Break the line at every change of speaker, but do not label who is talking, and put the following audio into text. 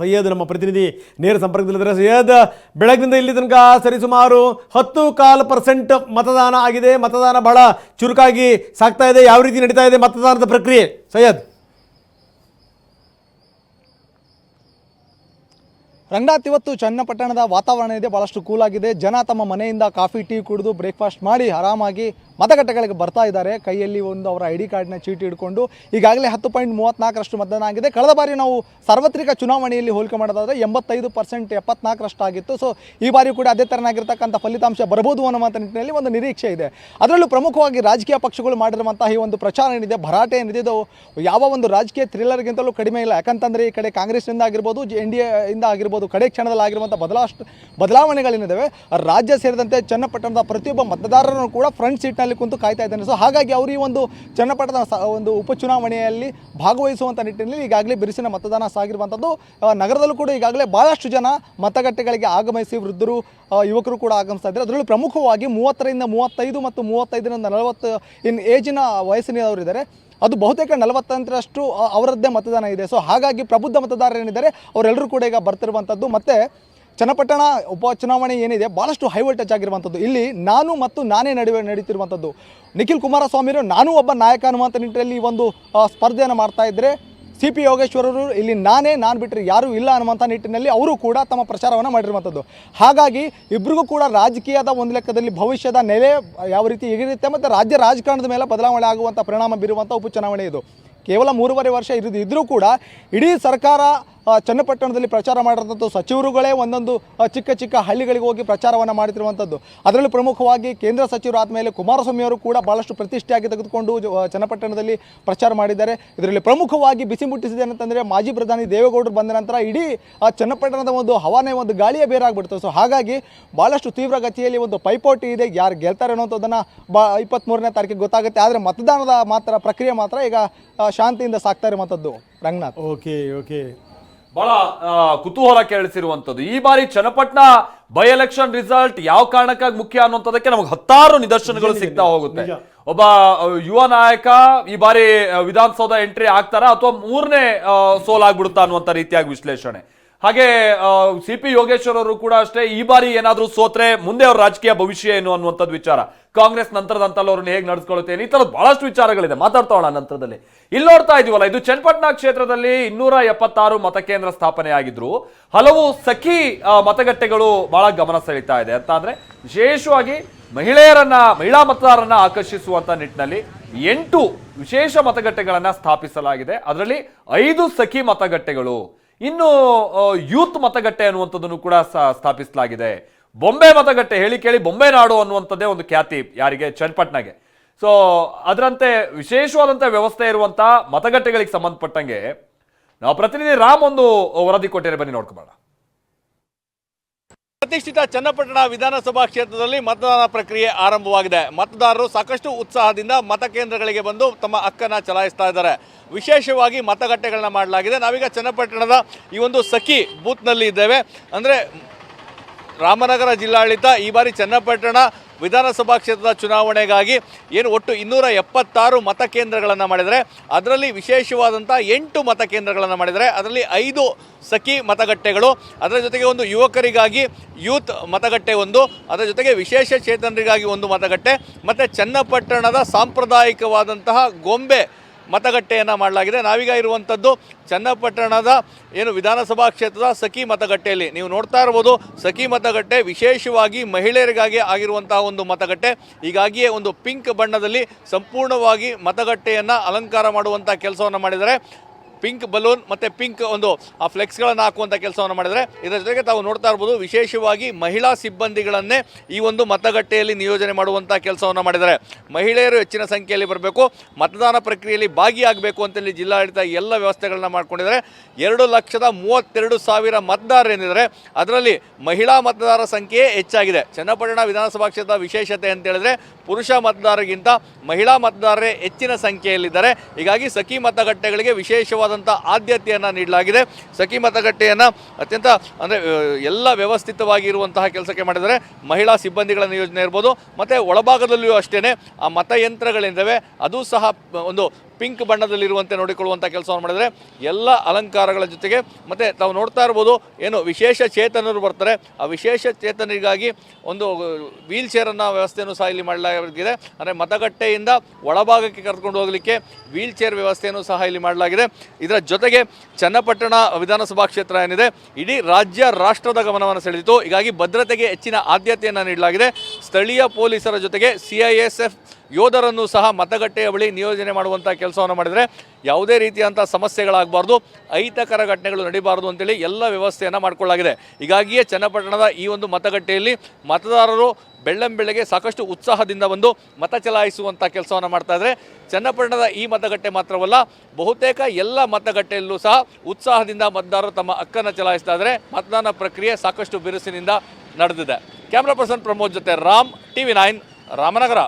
ಸೈಯದ್ ನಮ್ಮ ಪ್ರತಿನಿಧಿ ನೇರ ಸಂಪರ್ಕದಲ್ಲಿದ್ದಾರೆ. ಸೈಯದ್, ಬೆಳಗ್ಗಿನಿಂದ ಇಲ್ಲಿ ತನಕ ಸರಿಸುಮಾರು 10.4% ಮತದಾನ ಆಗಿದೆ. ಮತದಾನ ಬಹಳ ಚುರುಕಾಗಿ ಸಾಗ್ತಾ ಇದೆ. ಯಾವ ರೀತಿ ನಡೀತಾ ಇದೆ ಮತದಾನದ ಪ್ರಕ್ರಿಯೆ ಸೈಯದ್?
ರಂಗನಾಥ್, ಇವತ್ತು ಚನ್ನಪಟ್ಟಣದ ವಾತಾವರಣ ಇದೆ, ಭಾಳಷ್ಟು ಕೂಲ್ ಆಗಿದೆ. ಜನ ತಮ್ಮ ಮನೆಯಿಂದ ಕಾಫಿ ಟೀ ಕುಡಿದು ಬ್ರೇಕ್ಫಾಸ್ಟ್ ಮಾಡಿ ಆರಾಮಾಗಿ ಮತಗಟ್ಟೆಗಳಿಗೆ ಬರ್ತಾ ಇದ್ದಾರೆ. ಕೈಯಲ್ಲಿ ಒಂದು ಅವರ ಐ ಡಿ ಕಾರ್ಡ್ನ ಚೀಟಿ ಹಿಡ್ಕೊಂಡು. ಈಗಾಗಲೇ 10.34% ಮತದಾನ ಆಗಿದೆ. ಕಳೆದ ಬಾರಿ ನಾವು ಸಾರ್ವತ್ರಿಕ ಚುನಾವಣೆಯಲ್ಲಿ ಹೋಲಿಕೆ ಮಾಡೋದಾದರೆ 85% 74% ಆಗಿತ್ತು. ಸೊ ಈ ಬಾರಿ ಕೂಡ ಅದೇ ಥರನಾಗಿರ್ತಕ್ಕಂಥ ಫಲಿತಾಂಶ ಬರಬಹುದು ಅನ್ನುವಂಥ ನಿಟ್ಟಿನಲ್ಲಿ ಒಂದು ನಿರೀಕ್ಷೆ ಇದೆ. ಅದರಲ್ಲೂ ಪ್ರಮುಖವಾಗಿ ರಾಜಕೀಯ ಪಕ್ಷಗಳು ಮಾಡಿರುವಂತಹ ಈ ಒಂದು ಪ್ರಚಾರ ಏನಿದೆ, ಭರಾಟೆ ಏನಿದೆ, ಇದು ಯಾವ ಒಂದು ರಾಜಕೀಯ ಥ್ರಿಲ್ಲರ್ಗಿಂತಲೂ ಕಡಿಮೆ ಇಲ್ಲ. ಯಾಕಂತಂದರೆ ಈ ಕಡೆ ಕಾಂಗ್ರೆಸ್ನಿಂದ ಆಗಿರ್ಬೋದು, NDA ಇಂದ ಆಗಿರ್ಬೋದು, ಕಡೆ ಕ್ಷಣದಲ್ಲಿ ಆಗಿರುವಂಥ ಬದಲಾವಣೆಗಳೇನಿದ್ದಾವೆ ರಾಜ್ಯ ಸೇರಿದಂತೆ ಚನ್ನಪಟ್ಟಣದ ಪ್ರತಿಯೊಬ್ಬ ಮತದಾರರನ್ನು ಕೂಡ ಫ್ರಂಟ್ ಸೀಟ್ನಲ್ಲಿ ಕುಂತು ಕಾಯ್ತಾ ಇದ್ದಾನೆ. ಸೊ ಹಾಗಾಗಿ ಅವರು ಈ ಒಂದು ಚನ್ನಪಟ್ಟಣದ ಒಂದು ಉಪಚುನಾವಣೆಯಲ್ಲಿ ಭಾಗವಹಿಸುವಂಥ ನಿಟ್ಟಿನಲ್ಲಿ ಈಗಾಗಲೇ ಬಿರುಸಿನ ಮತದಾನ ಸಾಗಿರುವಂಥದ್ದು. ನಗರದಲ್ಲೂ ಕೂಡ ಈಗಾಗಲೇ ಭಾಳಷ್ಟು ಜನ ಮತಗಟ್ಟೆಗಳಿಗೆ ಆಗಮಿಸಿ ವೃದ್ಧರು, ಯುವಕರು ಕೂಡ ಆಗಮಿಸ್ತಾ ಇದ್ದಾರೆ. ಅದರಲ್ಲೂ ಪ್ರಮುಖವಾಗಿ 30ರಿಂದ 35 ಮತ್ತು 35ರಿಂದ 40 ಏಜಿನ ವಯಸ್ಸಿನವರಿದ್ದಾರೆ. ಅದು ಬಹುತೇಕ 40%ರಷ್ಟು ಅವರದ್ದೇ ಮತದಾನ ಇದೆ. ಸೊ ಹಾಗಾಗಿ ಪ್ರಬುದ್ಧ ಮತದಾರರೇನಿದ್ದಾರೆ ಅವರೆಲ್ಲರೂ ಕೂಡ ಈಗ ಬರ್ತಿರುವಂಥದ್ದು. ಮತ್ತು ಚನ್ನಪಟ್ಟಣ ಉಪಚುನಾವಣೆ ಏನಿದೆ ಭಾಳಷ್ಟು ಹೈ ವೋಲ್ಟೇಜ್ ಆಗಿರುವಂಥದ್ದು. ಇಲ್ಲಿ ನಾನು ಮತ್ತು ನಾನೇ ನಡೀತಿರುವಂಥದ್ದು. ನಿಖಿಲ್ ಕುಮಾರಸ್ವಾಮಿಯವರು ನಾನು ಒಬ್ಬ ನಾಯಕ ಅನ್ನುವಂಥ ನಿಟ್ಟಿನಲ್ಲಿ ಈ ಒಂದು ಸ್ಪರ್ಧೆಯನ್ನು ಮಾಡ್ತಾ ಇದ್ದರೆ, CP ಯೋಗೇಶ್ವರರು ಇಲ್ಲಿ ನಾನು ಬಿಟ್ಟರೆ ಯಾರೂ ಇಲ್ಲ ಅನ್ನುವಂಥ ನಿಟ್ಟಿನಲ್ಲಿ ಅವರು ಕೂಡ ತಮ್ಮ ಪ್ರಚಾರವನ್ನು ಮಾಡಿರುವಂಥದ್ದು. ಹಾಗಾಗಿ ಇಬ್ಬರಿಗೂ ಕೂಡ ರಾಜಕೀಯದ ಒಂದು ಲೆಕ್ಕದಲ್ಲಿ ಭವಿಷ್ಯದ ನೆಲೆ ಯಾವ ರೀತಿ ಇರುತ್ತೆ ಮತ್ತು ರಾಜ್ಯ ರಾಜಕಾರಣದ ಮೇಲೆ ಬದಲಾವಣೆ ಆಗುವಂಥ ಪರಿಣಾಮ ಬೀರುವಂಥ ಉಪಚುನಾವಣೆ ಇದು. ಕೇವಲ 3.5 ವರ್ಷ ಇದ್ದರೂ ಕೂಡ ಇಡೀ ಸರ್ಕಾರ ಚನ್ನಪಟ್ಟಣದಲ್ಲಿ ಪ್ರಚಾರ ಮಾಡಿರುವಂಥದ್ದು. ಸಚಿವರುಗಳೇ ಒಂದೊಂದು ಚಿಕ್ಕ ಹಳ್ಳಿಗಳಿಗೆ ಹೋಗಿ ಪ್ರಚಾರವನ್ನು ಮಾಡ್ತಿರುವಂಥದ್ದು. ಅದರಲ್ಲೂ ಪ್ರಮುಖವಾಗಿ ಕೇಂದ್ರ ಸಚಿವರಾದ ಮೇಲೆ ಕುಮಾರಸ್ವಾಮಿ ಅವರು ಕೂಡ ಭಾಳಷ್ಟು ಪ್ರತಿಷ್ಠೆಯಾಗಿ ತೆಗೆದುಕೊಂಡು ಚನ್ನಪಟ್ಟಣದಲ್ಲಿ ಪ್ರಚಾರ ಮಾಡಿದ್ದಾರೆ. ಇದರಲ್ಲಿ ಪ್ರಮುಖವಾಗಿ ಬಿಸಿ ಮುಟ್ಟಿಸಿದೆ ಅಂತಂದರೆ ಮಾಜಿ ಪ್ರಧಾನಿ ದೇವೇಗೌಡರು ಬಂದ ನಂತರ ಇಡೀ ಚನ್ನಪಟ್ಟಣದ ಒಂದು ಹವಾನೇ ಒಂದು ಗಾಳಿಯ ಬೇರಾಗ್ಬಿಡ್ತದೆ. ಸೊ ಹಾಗಾಗಿ ಭಾಳಷ್ಟು ತೀವ್ರಗತಿಯಲ್ಲಿ ಒಂದು ಪೈಪೋಟಿ ಇದೆ. ಯಾರು ಗೆಲ್ತಾರೆ ಅನ್ನೋಂಥದ್ದನ್ನು 23ನೇ ತಾರೀಕಿಗೆ ಗೊತ್ತಾಗುತ್ತೆ. ಆದರೆ ಮತದಾನದ ಪ್ರಕ್ರಿಯೆ ಮಾತ್ರ ಈಗ ಶಾಂತಿಯಿಂದ ಸಾಕ್ತಾ ಇರುವಂಥದ್ದು. ರಂಗನಾಥ್,
ಓಕೆ
ಬಹಳ ಕುತೂಹಲ ಕೇಳಿಸಿರುವಂಥದ್ದು. ಈ ಬಾರಿ ಚನ್ನಪಟ್ಟಣ ಬೈ ಎಲೆಕ್ಷನ್ ರಿಸಲ್ಟ್ ಯಾವ ಕಾರಣಕ್ಕಾಗಿ ಮುಖ್ಯ ಅನ್ನುವಂಥದ್ದಕ್ಕೆ ನಮಗೆ 10 ನಿದರ್ಶನಗಳು ಸಿಗ್ತಾ ಹೋಗುತ್ತೆ. ಒಬ್ಬ ಯುವ ನಾಯಕ ಈ ಬಾರಿ ವಿಧಾನಸೌಧ ಎಂಟ್ರಿ ಆಗ್ತಾರ ಅಥವಾ 3ನೇ ಸೋಲಾಗ್ಬಿಡುತ್ತಾ ಅನ್ನುವಂಥ ರೀತಿಯಾಗಿ ವಿಶ್ಲೇಷಣೆ. ಹಾಗೆ CP ಯೋಗೇಶ್ವರ್ ಅವರು ಕೂಡ ಅಷ್ಟೇ, ಈ ಬಾರಿ ಏನಾದರೂ ಸೋತ್ರೆ ಮುಂದೆ ಅವ್ರ ರಾಜಕೀಯ ಭವಿಷ್ಯ ಏನು ಅನ್ನುವಂಥದ್ದು ವಿಚಾರ. ಕಾಂಗ್ರೆಸ್ ನಂತರದ ಹಂತಲ್ಲಿ ಅವ್ರನ್ನ ಹೇಗೆ ನಡೆಸ್ಕೊಳ್ಳುತ್ತೇನೆ, ಈ ಥರದ್ದು ಬಹಳಷ್ಟು ವಿಚಾರಗಳಿದೆ, ಮಾತಾಡ್ತಾವಳ ನಂತರದಲ್ಲಿ. ಇಲ್ಲಿ ನೋಡ್ತಾ ಇದೀವಲ್ಲ, ಇದು ಚನ್ನಪಟ್ಟಣ ಕ್ಷೇತ್ರದಲ್ಲಿ 276 ಮತಕೇಂದ್ರ ಸ್ಥಾಪನೆ ಆಗಿದ್ರು. ಹಲವು ಸಖಿ ಮತಗಟ್ಟೆಗಳು ಬಹಳ ಗಮನ ಸೆಳೀತಾ ಇದೆ. ಅಂತ ಅಂದ್ರೆ ವಿಶೇಷವಾಗಿ ಮಹಿಳಾ ಮತದಾರರನ್ನ ಆಕರ್ಷಿಸುವಂತ ನಿಟ್ಟಿನಲ್ಲಿ 8 ವಿಶೇಷ ಮತಗಟ್ಟೆಗಳನ್ನ ಸ್ಥಾಪಿಸಲಾಗಿದೆ. ಅದರಲ್ಲಿ 5 ಸಖಿ ಮತಗಟ್ಟೆಗಳು, ಇನ್ನು ಯೂತ್ ಮತಗಟ್ಟೆ ಅನ್ನುವಂಥದ್ದನ್ನು ಕೂಡ ಸ್ಥಾಪಿಸಲಾಗಿದೆ. ಬೊಂಬೆ ಮತಗಟ್ಟೆ, ಹೇಳಿ ಕೇಳಿ ಬೊಂಬೆ ನಾಡು ಅನ್ನುವಂಥದ್ದೇ ಒಂದು ಖ್ಯಾತಿ ಯಾರಿಗೆ, ಚನ್ನಪಟ್ಟಣಗೆ. ಸೊ ಅದರಂತೆ ವಿಶೇಷವಾದಂಥ ವ್ಯವಸ್ಥೆ ಇರುವಂಥ ಮತಗಟ್ಟೆಗಳಿಗೆ ಸಂಬಂಧಪಟ್ಟಂಗೆ ನಾವು ಪ್ರತಿನಿಧಿ ರಾಮ್ ಒಂದು ವರದಿ ಕೊಟ್ಟಿದ್ದಾರೆ, ಬನ್ನಿ ನೋಡ್ಕೊಂಬೋಣ.
ಪ್ರತಿಷ್ಠಿತ ಚನ್ನಪಟ್ಟಣ ವಿಧಾನಸಭಾ ಕ್ಷೇತ್ರದಲ್ಲಿ ಮತದಾನ ಪ್ರಕ್ರಿಯೆ ಆರಂಭವಾಗಿದೆ. ಮತದಾರರು ಸಾಕಷ್ಟು ಉತ್ಸಾಹದಿಂದ ಮತಕೇಂದ್ರಗಳಿಗೆ ಬಂದು ತಮ್ಮ ಹಕ್ಕನ್ನು ಚಲಾಯಿಸ್ತಾ ಇದ್ದಾರೆ. ವಿಶೇಷವಾಗಿ ಮತಗಟ್ಟೆಗಳನ್ನ ಮಾಡಲಾಗಿದೆ. ನಾವೀಗ ಚನ್ನಪಟ್ಟಣದ ಈ ಒಂದು ಸಖಿ ಬೂತ್ನಲ್ಲಿ ಇದ್ದೇವೆ. ಅಂದರೆ ರಾಮನಗರ ಜಿಲ್ಲಾಡಳಿತ ಈ ಬಾರಿ ಚನ್ನಪಟ್ಟಣ ವಿಧಾನಸಭಾ ಕ್ಷೇತ್ರದ ಚುನಾವಣೆಗಾಗಿ ಏನು ಒಟ್ಟು 276 ಮತಕೇಂದ್ರಗಳನ್ನು ಮಾಡಿದರೆ, ಅದರಲ್ಲಿ ವಿಶೇಷವಾದಂಥ 8 ಮತಕೇಂದ್ರಗಳನ್ನು ಮಾಡಿದರೆ, ಅದರಲ್ಲಿ 5 ಸಖಿ ಮತಗಟ್ಟೆಗಳು, ಅದರ ಜೊತೆಗೆ ಒಂದು ಯುವಕರಿಗಾಗಿ ಯೂತ್ ಮತಗಟ್ಟೆ ಒಂದು, ಅದರ ಜೊತೆಗೆ ವಿಶೇಷ ಚೇತನರಿಗಾಗಿ ಒಂದು ಮತಗಟ್ಟೆ, ಮತ್ತು ಚನ್ನಪಟ್ಟಣದ ಸಾಂಪ್ರದಾಯಿಕವಾದಂತಹ ಗೊಂಬೆ ಮತಗಟ್ಟೆಯನ್ನು ಮಾಡಲಾಗಿದೆ. ನಾವೀಗ ಇರುವಂಥದ್ದು ಚನ್ನಪಟ್ಟಣದ ಏನು ವಿಧಾನಸಭಾ ಕ್ಷೇತ್ರದ ಸಖಿ ಮತಗಟ್ಟೆಯಲ್ಲಿ. ನೀವು ನೋಡ್ತಾ ಇರ್ಬೋದು, ಸಖಿ ಮತಗಟ್ಟೆ ವಿಶೇಷವಾಗಿ ಮಹಿಳೆಯರಿಗಾಗಿ ಆಗಿರುವಂತಹ ಒಂದು ಮತಗಟ್ಟೆ. ಹೀಗಾಗಿಯೇ ಒಂದು ಪಿಂಕ್ ಬಣ್ಣದಲ್ಲಿ ಸಂಪೂರ್ಣವಾಗಿ ಮತಗಟ್ಟೆಯನ್ನು ಅಲಂಕಾರ ಮಾಡುವಂಥ ಕೆಲಸವನ್ನು ಮಾಡಿದ್ದಾರೆ. ಪಿಂಕ್ ಬಲೂನ್ ಮತ್ತು ಪಿಂಕ್ ಒಂದು ಫ್ಲೆಕ್ಸ್ಗಳನ್ನು ಹಾಕುವಂಥ ಕೆಲಸವನ್ನು ಮಾಡಿದರೆ, ಇದರ ಜೊತೆಗೆ ತಾವು ನೋಡ್ತಾ ಇರ್ಬೋದು ವಿಶೇಷವಾಗಿ ಮಹಿಳಾ ಸಿಬ್ಬಂದಿಗಳನ್ನೇ ಈ ಒಂದು ಮತಗಟ್ಟೆಯಲ್ಲಿ ನಿಯೋಜನೆ ಮಾಡುವಂಥ ಕೆಲಸವನ್ನು ಮಾಡಿದ್ದಾರೆ. ಮಹಿಳೆಯರು ಹೆಚ್ಚಿನ ಸಂಖ್ಯೆಯಲ್ಲಿ ಬರಬೇಕು, ಮತದಾನ ಪ್ರಕ್ರಿಯೆಯಲ್ಲಿ ಭಾಗಿಯಾಗಬೇಕು ಅಂತೇಳಿ ಜಿಲ್ಲಾಡಳಿತ ಎಲ್ಲ ವ್ಯವಸ್ಥೆಗಳನ್ನ ಮಾಡ್ಕೊಂಡಿದ್ದಾರೆ. 2,32,000 ಮತದಾರರೇನಿದ್ದಾರೆ, ಅದರಲ್ಲಿ ಮಹಿಳಾ ಮತದಾರರ ಸಂಖ್ಯೆ ಹೆಚ್ಚಾಗಿದೆ. ಚನ್ನಪಟ್ಟಣ ವಿಧಾನಸಭಾ ಕ್ಷೇತ್ರದ ವಿಶೇಷತೆ ಅಂತ ಹೇಳಿದ್ರೆ ಪುರುಷ ಮತದಾರರಿಗಿಂತ ಮಹಿಳಾ ಮತದಾರರೇ ಹೆಚ್ಚಿನ ಸಂಖ್ಯೆಯಲ್ಲಿದ್ದಾರೆ. ಹೀಗಾಗಿ ಸಖಿ ಮತಗಟ್ಟೆಗಳಿಗೆ ವಿಶೇಷವಾದ ಆದ್ಯತೆಯನ್ನು ನೀಡಲಾಗಿದೆ. ಸಖಿ ಮತಗಟ್ಟೆಯನ್ನು ಅತ್ಯಂತ ಅಂದರೆ ಎಲ್ಲ ವ್ಯವಸ್ಥಿತವಾಗಿ ಇರುವಂತಹ ಕೆಲಸಕ್ಕೆ ಮಾಡಿದರೆ ಮಹಿಳಾ ಸಿಬ್ಬಂದಿಗಳ ನಿಯೋಜನೆ ಇರ್ಬೋದು. ಮತ್ತು ಒಳಭಾಗದಲ್ಲಿಯೂ ಅಷ್ಟೇ ಆ ಮತಯಂತ್ರಗಳಿದ್ದಾವೆ, ಅದು ಸಹ ಒಂದು ಪಿಂಕ್ ಬಣ್ಣದಲ್ಲಿರುವಂತೆ ನೋಡಿಕೊಳ್ಳುವಂಥ ಕೆಲಸವನ್ನು ಮಾಡಿದರೆ ಎಲ್ಲ ಅಲಂಕಾರಗಳ ಜೊತೆಗೆ ಮತ್ತು ತಾವು ನೋಡ್ತಾ ಇರ್ಬೋದು ಏನು ವಿಶೇಷ ಚೇತನರು ಬರ್ತಾರೆ, ಆ ವಿಶೇಷ ಚೇತನರಿಗಾಗಿ ಒಂದು ವೀಲ್ ಚೇರನ್ನು ವ್ಯವಸ್ಥೆಯನ್ನು ಸಹ ಇಲ್ಲಿ ಮಾಡಲಾಗಿದೆ. ಅಂದರೆ ಮತಗಟ್ಟೆಯಿಂದ ಒಳಭಾಗಕ್ಕೆ ಕರೆದುಕೊಂಡು ಹೋಗಲಿಕ್ಕೆ ವೀಲ್ ಚೇರ್ ವ್ಯವಸ್ಥೆಯನ್ನು ಸಹ ಇಲ್ಲಿ ಮಾಡಲಾಗಿದೆ. ಇದರ ಜೊತೆಗೆ ಚನ್ನಪಟ್ಟಣ ವಿಧಾನಸಭಾ ಕ್ಷೇತ್ರ ಏನಿದೆ ಇಡೀ ರಾಜ್ಯ ರಾಷ್ಟ್ರದ ಗಮನವನ್ನು ಸೆಳೆದಿತ್ತು. ಹೀಗಾಗಿ ಭದ್ರತೆಗೆ ಹೆಚ್ಚಿನ ಆದ್ಯತೆಯನ್ನು ನೀಡಲಾಗಿದೆ. ಸ್ಥಳೀಯ ಪೊಲೀಸರ ಜೊತೆಗೆ CISF ಯೋಧರನ್ನು ಸಹ ಮತಗಟ್ಟೆಯ ಬಳಿ ನಿಯೋಜನೆ ಮಾಡುವಂಥ ಕೆಲಸವನ್ನು ಮಾಡಿದರೆ ಯಾವುದೇ ರೀತಿಯಂಥ ಸಮಸ್ಯೆಗಳಾಗಬಾರ್ದು, ಅಹಿತಕರ ಘಟನೆಗಳು ನಡೀಬಾರ್ದು ಅಂತೇಳಿ ಎಲ್ಲ ವ್ಯವಸ್ಥೆಯನ್ನು ಮಾಡಿಕೊಳ್ಳಲಾಗಿದೆ. ಹೀಗಾಗಿಯೇ ಚನ್ನಪಟ್ಟಣದ ಈ ಒಂದು ಮತಗಟ್ಟೆಯಲ್ಲಿ ಮತದಾರರು ಬೆಳ್ಳಂಬೆಳಗ್ಗೆ ಸಾಕಷ್ಟು ಉತ್ಸಾಹದಿಂದ ಬಂದು ಮತ ಚಲಾಯಿಸುವಂಥ ಕೆಲಸವನ್ನು ಮಾಡ್ತಾ ಇದ್ದಾರೆ. ಚನ್ನಪಟ್ಟಣದ ಈ ಮತಗಟ್ಟೆ ಮಾತ್ರವಲ್ಲ, ಬಹುತೇಕ ಎಲ್ಲ ಮತಗಟ್ಟೆಯಲ್ಲೂ ಸಹ ಉತ್ಸಾಹದಿಂದ ಮತದಾರರು ತಮ್ಮ ಹಕ್ಕನ್ನು ಚಲಾಯಿಸ್ತಾ ಇದ್ದಾರೆ. ಮತದಾನ ಪ್ರಕ್ರಿಯೆ ಸಾಕಷ್ಟು ಬಿರುಸಿನಿಂದ ನಡೆದಿದೆ. ಕ್ಯಾಮ್ರಾ ಪರ್ಸನ್ ಪ್ರಮೋದ್ ಜೊತೆ ರಾಮ್, TV9 ರಾಮನಗರ.